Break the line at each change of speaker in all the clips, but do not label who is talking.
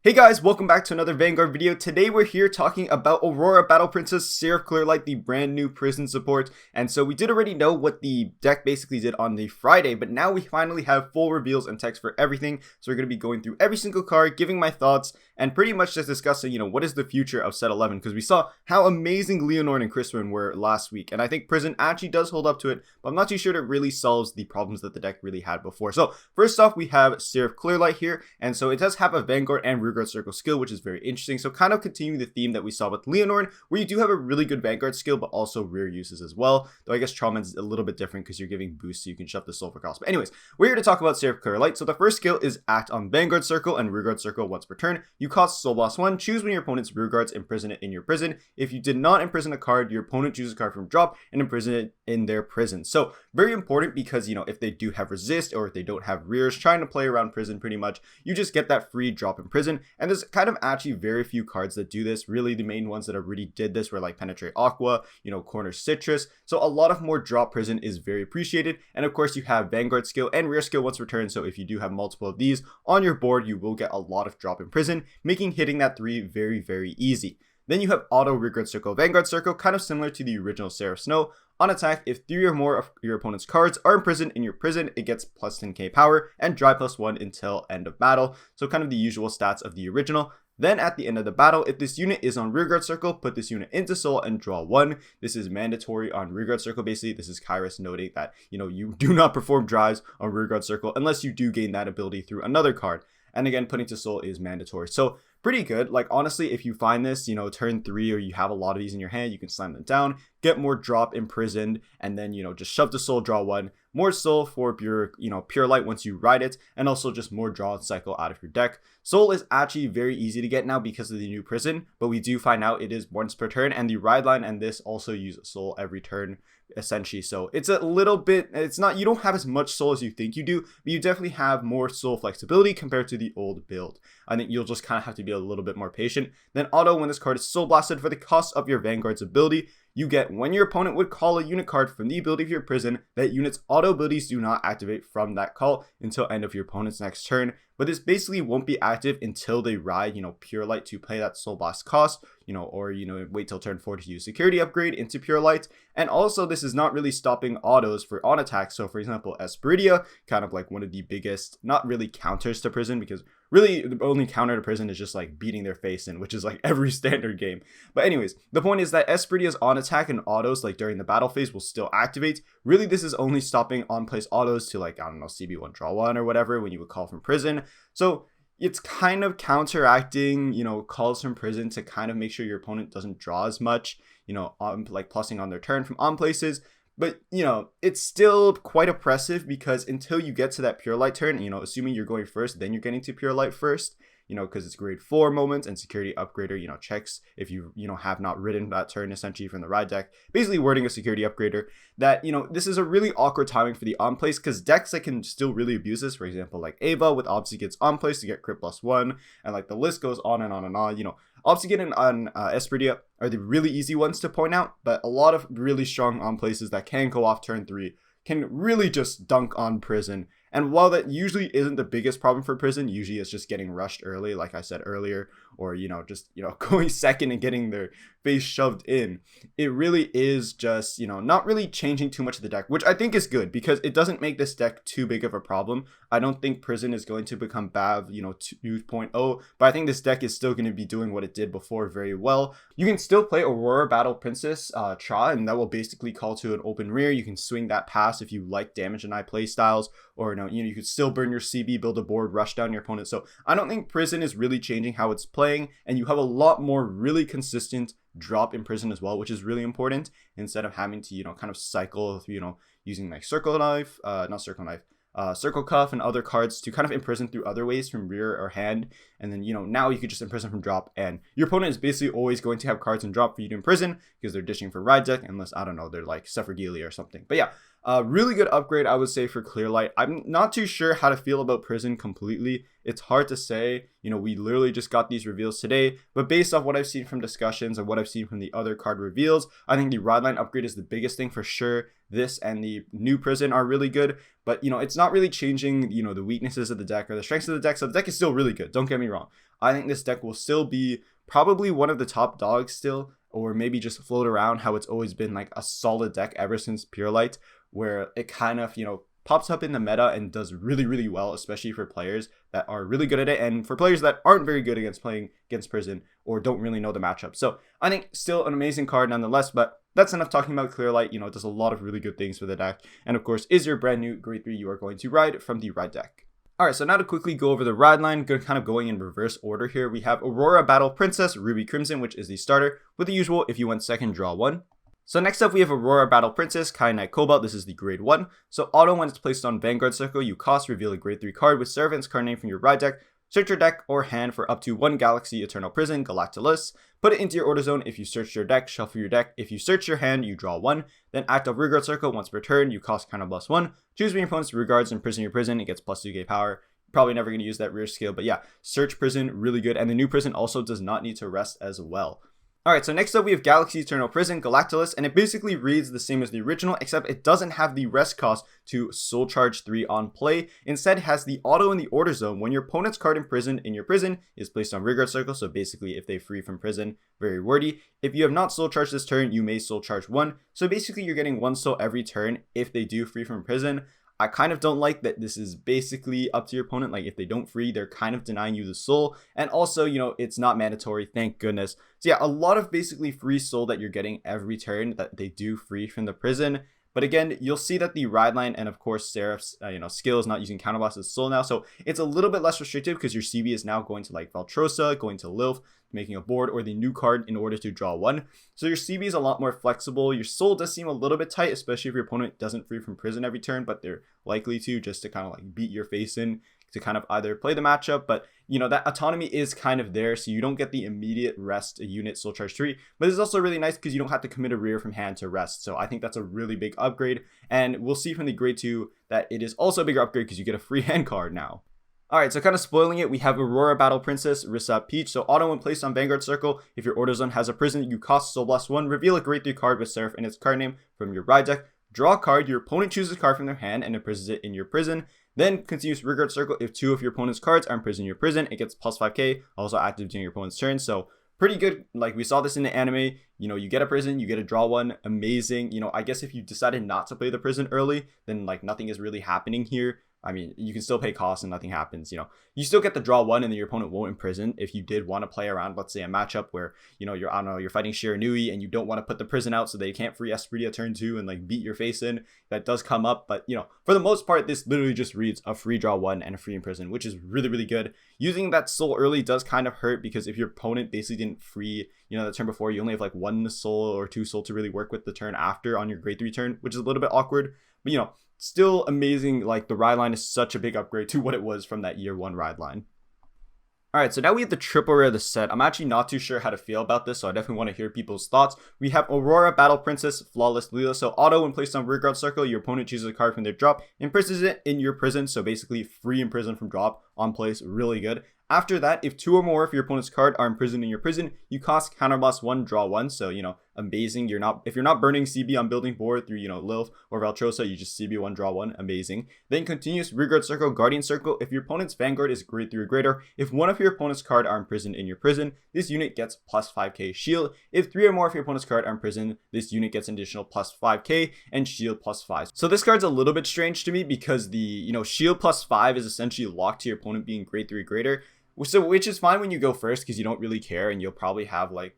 Hey guys, welcome back to another Vanguard video. Today we're here talking about Aurora Battle Princess, Seraph Clearlight, the brand new prison support. And so we did already know what the deck basically did on the Friday, but now we finally have full reveals and text for everything. So we're going to be going through every single card, giving my thoughts, and pretty much just discussing, what is the future of set 11, because we saw how amazing Leonore and Crispin were last week. And I think prison actually does hold up to it, but I'm not too sure it really solves the problems that the deck really had before. So first off, we have Seraph Clearlight here, and so it does have a Vanguard and rear-gurd circle skill, which is very interesting. So kind of continuing the theme that we saw with Leonore, where you do have a really good Vanguard skill, but also rear uses as well. Though I guess Truncheon's a little bit different because you're giving boost so you can shove the soul for cost. But anyways, we're here to talk about Seraph Clearlight. So the first skill is act on Vanguard circle and rear-gurd circle once per turn. You cost soulblast 1, choose when your opponent's rear-guards, imprison it in your prison. If you did not imprison a card, your opponent chooses a card from drop and imprison it in their prison. So very important because, if they do have resist or if they don't have rears, trying to play around prison pretty much, you just get that free drop in prison. And there's kind of actually very few cards that do this. Really, the main ones that already did this were like Penetrate Aqua, Corner Citrus. So a lot of more drop prison is very appreciated. And of course, you have Vanguard skill and rear skill once per turn. So if you do have multiple of these on your board, you will get a lot of drop in prison, making hitting that 3 very, very easy. Then you have auto rear-gurd circle, Vanguard circle, kind of similar to the original Seraph Snow. On attack, if 3 or more of your opponent's cards are imprisoned in your prison, it gets plus 10k power and drive +1 until end of battle. So kind of the usual stats of the original. Then at the end of the battle, if this unit is on rear-gurd circle, put this unit into soul and draw 1. This is mandatory on rear-gurd circle. Basically, this is Kygree noting that, you do not perform drives on rear-gurd circle unless you do gain that ability through another card. And again, putting to soul is mandatory. So pretty good. Like, honestly, if you find this, turn 3 or you have a lot of these in your hand, you can slam them down, get more drop imprisoned, and then, just shove the soul, draw 1. More soul for your, Purelight once you ride it, and also just more draw and cycle out of your deck. Soul is actually very easy to get now because of the new prison, but we do find out it is once per turn, and the rideline and this also use soul every turn, essentially. So it's a little bit, you don't have as much soul as you think you do, but you definitely have more soul flexibility compared to the old build. I think you'll just kind of have to be a little bit more patient. Then auto, when this card is soul blasted for the cost of your Vanguard's ability, you get when your opponent would call a unit card from the ability of your prison, that unit's auto abilities do not activate from that call until end of your opponent's next turn. But this basically won't be active until they ride, Purelight to pay that soul blast cost, or, wait till turn 4 to use security upgrade into Purelight. And also, this is not really stopping autos for on attack. So for example, Esperidia, kind of like one of the biggest, not really counters to prison, because really the only counter to prison is just like beating their face in, which is like every standard game. But anyways, the point is that Esperidia's on attack and autos like during the battle phase will still activate. Really, this is only stopping on place autos to like, CB1 draw 1 or whatever when you would call from prison. So it's kind of counteracting, calls from prison to kind of make sure your opponent doesn't draw as much, like plussing on their turn from on places. But, it's still quite oppressive because until you get to that Purelight turn, assuming you're going first, then you're getting to Purelight first, because it's grade 4 moments and security upgrader, checks if you, have not ridden that turn essentially from the ride deck. Basically wording a security upgrader that, this is a really awkward timing for the on place because decks that can still really abuse this, for example, like Ava with Obfuscate gets on place to get crit +1, and like the list goes on and on and on. Obfuscate and Esperidia are the really easy ones to point out, but a lot of really strong on places that can go off turn 3 can really just dunk on prison. And while that usually isn't the biggest problem for prison, usually it's just getting rushed early, like I said earlier, or, just, going second and getting their face shoved in. It really is just, not really changing too much of the deck, which I think is good because it doesn't make this deck too big of a problem. I don't think prison is going to become BAV, 2.0, but I think this deck is still going to be doing what it did before very well. You can still play Aurora Battle Princess Tra, and that will basically call to an open rear. You can swing that pass if you like damage and play styles, or you could still burn your CB, build a board, rush down your opponent. So I don't think prison is really changing how it's playing, and you have a lot more really consistent drop in prison as well, which is really important instead of having to kind of cycle through using like circle cuff and other cards to kind of imprison through other ways from rear or hand. And then now you could just imprison from drop, and your opponent is basically always going to have cards in drop for you to imprison because they're dishing for ride deck, unless they're like Sephargelia or something. But yeah, Really good upgrade, I would say, for Clearlight. I'm not too sure how to feel about Prison completely. It's hard to say. We literally just got these reveals today, but based off what I've seen from discussions and what I've seen from the other card reveals, I think the rideline upgrade is the biggest thing for sure. This and the new Prison are really good, but it's not really changing, the weaknesses of the deck or the strengths of the deck. So the deck is still really good. Don't get me wrong. I think this deck will still be probably one of the top dogs still, or maybe just float around how it's always been like a solid deck ever since Purelight, where it kind of, pops up in the meta and does really, really well, especially for players that are really good at it and for players that aren't very good against playing against Prison or don't really know the matchup. So I think still an amazing card nonetheless, but that's enough talking about Clearlight. It does a lot of really good things for the deck, and of course is your brand new grade 3 you are going to ride from the ride deck. Alright, so now to quickly go over the ride line, kind of going in reverse order here. We have Aurora Battle Princess, Ruby Crimson, which is the starter, with the usual, if you went second, draw 1. So next up we have Aurora Battle Princess, Kai Knight Cobalt. This is the grade 1. So auto, when it's placed on Vanguard Circle, you cost, reveal a grade 3 card with Seraph card name from your ride deck. Search your deck or hand for up to 1 Galaxy Eternal Prison, Galactolus. Put it into your order zone if you search your deck, shuffle your deck. If you search your hand, you draw 1. Then active rear-gurd circle. Once per turn, you cost counter +1. Choose your opponent's rear-guards and prison your prison. It gets +2k power. Probably never going to use that rear skill, but yeah, search Prison, really good. And the new Prison also does not need to rest as well. Alright, so next up we have Galaxy Eternal Prison, Galactolus, and it basically reads the same as the original, except it doesn't have the rest cost to Soul Charge 3 on play. Instead, it has the auto in the order zone when your opponent's card in your prison is placed on rear-guard circle, so basically if they free from prison, very wordy. If you have not Soul Charged this turn, you may Soul Charge 1, so basically you're getting 1 soul every turn if they do free from prison. I kind of don't like that this is basically up to your opponent. Like if they don't free, they're kind of denying you the soul. And also, it's not mandatory, thank goodness. So yeah, a lot of basically free soul that you're getting every turn that they do free from the prison. But again, you'll see that the ride line and of course Seraph's skill is not using counterblast as soul now. So it's a little bit less restrictive because your CB is now going to like Valtrosa, going to Lilith, making a board, or the new card in order to draw 1. So your CB is a lot more flexible. Your soul does seem a little bit tight, especially if your opponent doesn't free from prison every turn, but they're likely to, just to kind of like beat your face in to kind of either play the matchup. But that autonomy is kind of there, so you don't get the immediate rest unit Soul Charge 3, but it's also really nice because you don't have to commit a rear from hand to rest. So I think that's a really big upgrade, and we'll see from the grade 2 that it is also a bigger upgrade because you get a free hand card now. Alright, so kind of spoiling it, we have Aurora Battle Princess, Rissa Peach. So auto when placed on Vanguard Circle, if your order zone has a prison, you cost Soulblast 1, reveal a grade 3 card with Seraph in its card name from your ride deck. Draw a card, your opponent chooses a card from their hand and imprisons it in your prison. Then continues rear-gurd circle. If 2 of your opponent's cards are imprisoned in your prison, it gets +5k, also active during your opponent's turn. So pretty good. Like we saw this in the anime, you get a prison, you get a draw 1, amazing. I guess if you decided not to play the prison early, then like nothing is really happening here. I mean, you can still pay costs and nothing happens, You still get the draw 1 and then your opponent won't imprison if you did want to play around, let's say, a matchup where, you're fighting Shiranui and you don't want to put the prison out so they can't free Esprit turn 2 and like beat your face in. That does come up, but for the most part, this literally just reads a free draw 1 and a free imprison, which is really, really good. Using that soul early does kind of hurt because if your opponent basically didn't free, the turn before, you only have like 1 soul or 2 soul to really work with the turn after on your grade 3 turn, which is a little bit awkward, but still amazing. Like the ride line is such a big upgrade to what it was from that year 1 ride line. Alright, so now we have the triple rare of the set. I'm actually not too sure how to feel about this, so I definitely want to hear people's thoughts. We have Aurora Battle Princess, Flawless Lila. So auto when placed on rear-guard circle, your opponent chooses a card from their drop, imprisons it in your prison, so basically free imprison from drop on place, really good. After that, if 2 or more of your opponent's card are imprisoned in your prison, you cost counterblast 1, draw 1. So, amazing. If you're not burning CB on building board through, Lilith or Valtrosa, you just CB 1, draw 1. Amazing. Then continuous rear-guard circle, guardian circle. If your opponent's Vanguard is grade 3 or greater, if 1 of your opponent's card are imprisoned in your prison, this unit gets +5k shield. If 3 or more of your opponent's card are imprisoned, this unit gets an additional +5k and shield +5. So this card's a little bit strange to me because the, shield +5 is essentially locked to your opponent being grade 3 or greater. So, which is fine when you go first because you don't really care and you'll probably have like,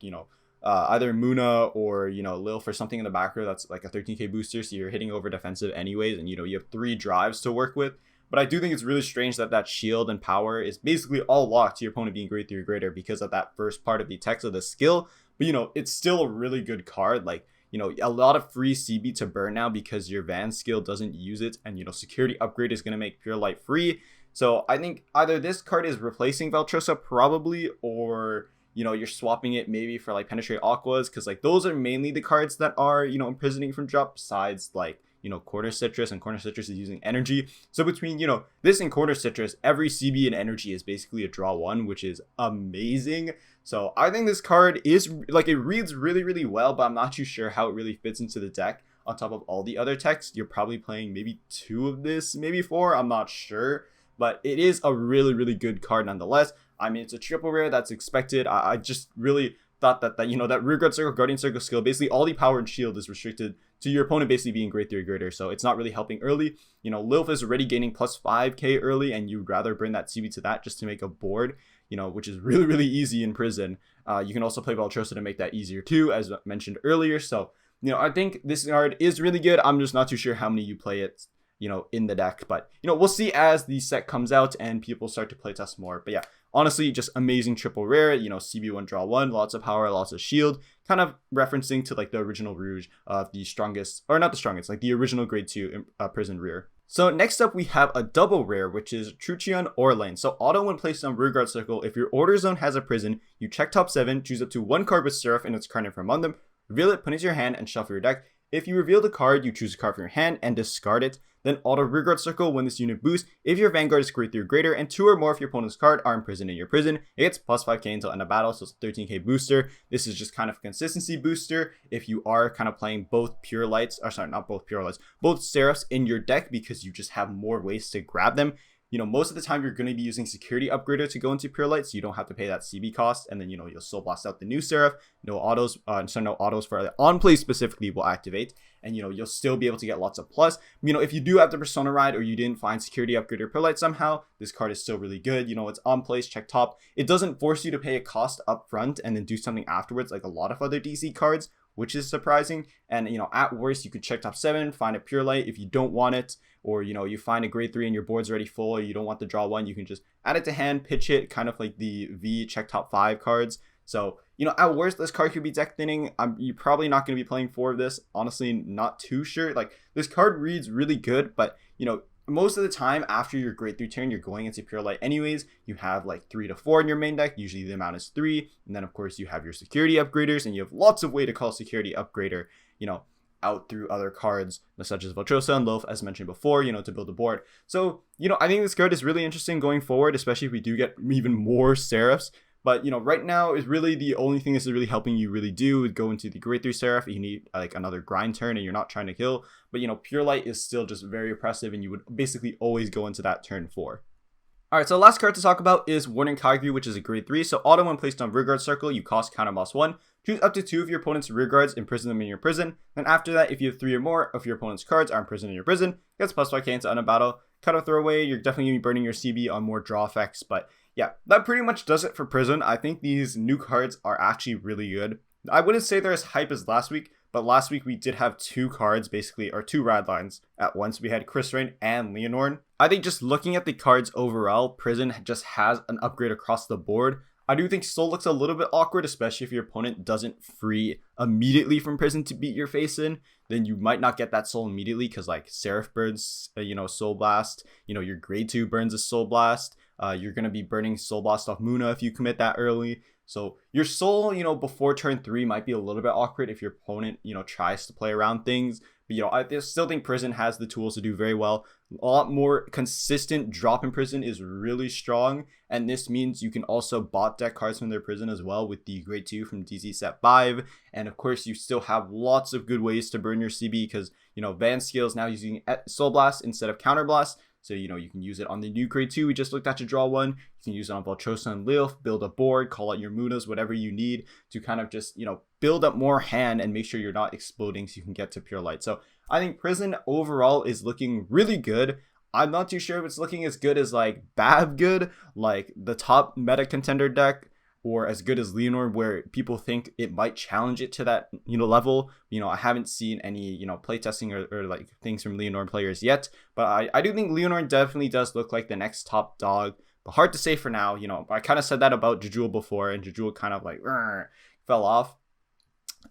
either Muna or, Lil for something in the back row that's like a 13k booster. So you're hitting over defensive anyways and, you have 3 drives to work with. But I do think it's really strange that that shield and power is basically all locked to your opponent being grade 3 or greater because of that first part of the text of the skill. But, it's still a really good card. Like, a lot of free CB to burn now because your Van skill doesn't use it. And, security upgrade is going to make Purelight free. So I think either this card is replacing Valtrosa probably, or, you're swapping it maybe for like Penetrate Aquas, because like those are mainly the cards that are, imprisoning from drop, besides like, Corner Citrus, and Corner Citrus is using energy. So between, this and Corner Citrus, every CB and energy is basically a draw 1, which is amazing. So I think this card is, it reads really, really well, but I'm not too sure how it really fits into the deck. On top of all the other techs, you're probably playing maybe 2 of this, maybe 4, I'm not sure. But it is a really, really good card nonetheless. I mean, it's a triple rare, that's expected. I just really thought that that rear-gurd circle, guardian circle skill, basically all the power and shield is restricted to your opponent basically being grade 3 or greater. So it's not really helping early. Lilith is already gaining plus 5k early, and you'd rather bring that CB to that just to make a board, which is really, really easy in Prison. You can also play Valtrosa to make that easier too, as mentioned earlier. So, I think this card is really good. I'm just not too sure how many you play it, in the deck. But, we'll see as the set comes out and people start to playtest more. But yeah, honestly, just amazing triple rare, CB1 draw 1, lots of power, lots of shield, kind of referencing to the original Rouge of the strongest, or not the strongest, the original grade 2 Prison rear. So next up we have a double rare, which is Truncheon Orlain. So auto when placed on rear-gurd circle, if your order zone has a prison, you check top 7, choose up to 1 card with Seraph and its card name from among them, reveal it, put it into your hand, and shuffle your deck. If you reveal the card, you choose a card from your hand and discard it. Then auto rear-gurd circle when this unit boosts if your Vanguard is grade 3 or greater, and 2 or more of your opponent's card are imprisoned in your prison. It gets plus 5k until end of battle, so it's a 13k booster. This is just kind of a consistency booster if you are kind of playing both Purelights, or sorry, not both Purelights, both Seraphs in your deck, because you just have more ways to grab them. Most of the time you're going to be using security upgrader to go into Purelight, so you don't have to pay that CB cost, and then you'll soul blast out the new Seraph. No autos for the on play specifically will activate, and you'll still be able to get lots of plus. If you do have the Persona ride, or you didn't find security upgrader Purelight somehow, this card is still really good. It's on place, check top. It doesn't force you to pay a cost up front and then do something afterwards like a lot of other DC cards, which is surprising. And at worst, you could check top 7, find a Purelight if you don't want it, or you find a grade 3 and your board's already full, or you don't want the draw 1, you can just add it to hand, pitch it, kind of like the V check top 5 cards. So at worst, this card could be deck thinning. You're probably not going to be playing 4 of this, honestly, not too sure. This card reads really good, but most of the time after your grade 3 turn, you're going into Purelight anyways. You have 3 to 4 in your main deck, usually the amount is 3, and then of course you have your security upgraders, and you have lots of way to call security upgrader out through other cards such as Valtrosa and Lilith, as mentioned before, to build a board. So I think this card is really interesting going forward, especially if we do get even more Seraphs. But right now is really the only thing this is really helping you really do is go into the grade 3 Seraph. You need another grind turn and you're not trying to kill, but Purelight is still just very oppressive, and you would basically always go into that turn 4. Alright, so the last card to talk about is Warning Kygree, which is a grade 3. So auto when placed on rear-gurd circle, you cost counter boss 1. Choose up to 2 of your opponent's rear guards, imprison them in your prison. Then after that, if you have 3 or more of your opponent's cards are imprisoned in your prison, gets plus 5k into end of battle. Kind of throwaway, you're definitely going to be burning your CB on more draw effects, but yeah, that pretty much does it for Prison. I think these new cards are actually really good. I wouldn't say they're as hype as last week, but last week we did have 2 cards basically, or 2 rad lines at once. We had Chris Rain and Leonore. I think just looking at the cards overall, Prison just has an upgrade across the board. I do think Soul looks a little bit awkward, especially if your opponent doesn't free immediately from Prison to beat your face in. Then you might not get that Soul immediately, because Seraph burns, Soul Blast. Your grade 2 burns a Soul Blast. You're going to be burning Soul Blast off Muna if you commit that early. So your Soul, before turn 3 might be a little bit awkward if your opponent, tries to play around things. But, I still think Prison has the tools to do very well. A lot more consistent drop in Prison is really strong. And this means you can also bot deck cards from their Prison as well with the grade 2 from DZ set 5. And of course, you still have lots of good ways to burn your CB because, Van Scale is now using Soul Blast instead of Counter Blast. So, you can use it on the new grade 2 we just looked at to draw 1. You can use it on Valtrosa and Lilith, build a board, call out your Munas, whatever you need to kind of just, build up more hand and make sure you're not exploding so you can get to Purelight. So I think Prison overall is looking really good. I'm not too sure if it's looking as good as Bab good, the top meta contender deck, or as good as Leonore, where people think it might challenge it to that, level. I haven't seen any, playtesting or things from Leonore players yet, but I do think Leonore definitely does look like the next top dog, but hard to say for now. I kind of said that about Jejul before, and Jejul kind of fell off.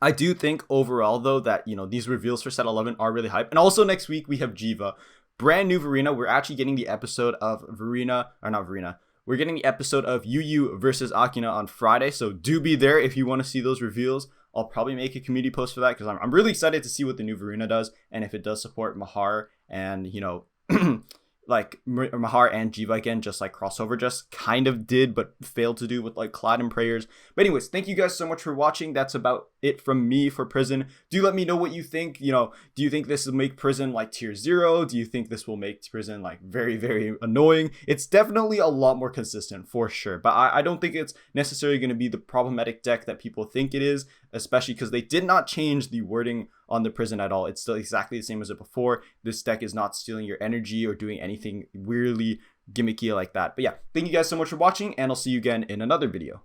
I do think overall though that, these reveals for set 11 are really hype. And also next week we have Jiva, brand new Verena. We're actually getting the episode of We're getting the episode of Yu Yu versus Akina on Friday, so do be there if you want to see those reveals. I'll probably make a community post for that because I'm really excited to see what the new Varuna does and if it does support Mahar and, you know, like Mahar and Jiva again, just like crossover just kind of did but failed to do with like Cloud and Prayers. But anyways, thank you guys so much for watching. That's about it from me for Prison. Do let me know what you think. You know, do you think this will make Prison like tier 0? Do you think this will make Prison like very, very annoying? It's definitely a lot more consistent for sure, but I don't think it's necessarily going to be the problematic deck that people think it is, especially because they did not change the wording on the Prison at all. It's still exactly the same as it before. This deck is not stealing your energy or doing anything weirdly gimmicky like that. But yeah, thank you guys so much for watching, and I'll see you again in another video.